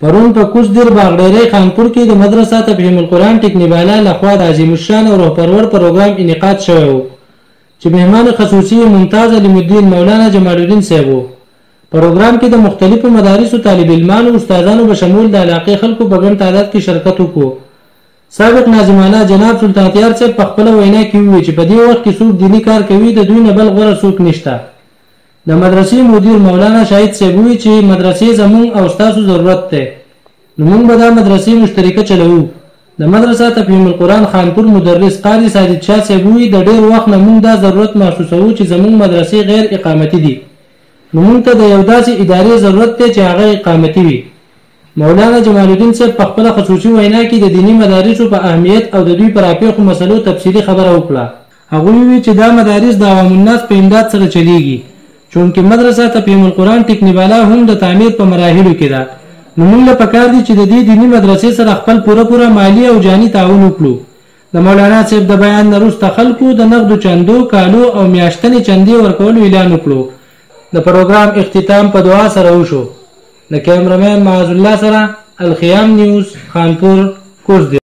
پرون په کوزدر باغډیری خانپور کې د مدرسه تفهیم القرآن ټکنیوالا لخوا د عظیم الشان او روح پرور پروګرام انعقاد شوی و چې مهمان خصوصي ممتاز علیم الدین مولانا جمال الدین صاحب و. پروګرام کې د مختلفو مدارسو طالب علمانو او استادانو به شمول د علاقې خلکو په ګڼ تعداد کې شرکت وکړو. سابق ناظم اعلی جناب سلطان طیار صاحب په خپله وینا کې وویل چې په دې وخت کې څوک دیني کار کوي د دوی نه بل غوره څوک نشته. د مدرسې مدیر مولانا شاهد صاحب وویل چې مدرسې زموږ او ستاسو ضرورت دی، نو موږ به دا مدرسې مشترکه چلوو. د مدرسه تفهیم القرآن خانپور مدرس قاری ساجد شاه صاحب وویل د ډېر وخت نه موږ دا ضرورت محسوسوو چې زموږ مدرسې غیر اقامتي دي، نو موږ ته د یو داسې ادارې ضرورت دی چې هغه اقامتي وي. مولانا جمال الدین صاحب په خپله خصوصي وینا کې د دیني مدارسو په اهمیت او د دوی په راپېښو مسلو تفصیلي خبره وکړه. هغوی وویل چې دا مدارس د عوام الناس په امداد سره چلیږي، چونکې مدرسه تفهیم القرآن ټکنیوالا هم د تعمیر په مراحلو کې ده، نو موږ له پکار دي چې د دې دیني مدرسې سره خپل پوره مالي او جاني تعاون وکړو. د مولانا صاحب د بیان نه وروسته خلکو د نغدو چندو، کالو او میاشتنې چندې ورکولو اعلان وکړو. د پروګرام اختتام په دعا سره وشو. د کیمرمین معاذ الله سره الخیام نیوز خانپور کوزدر.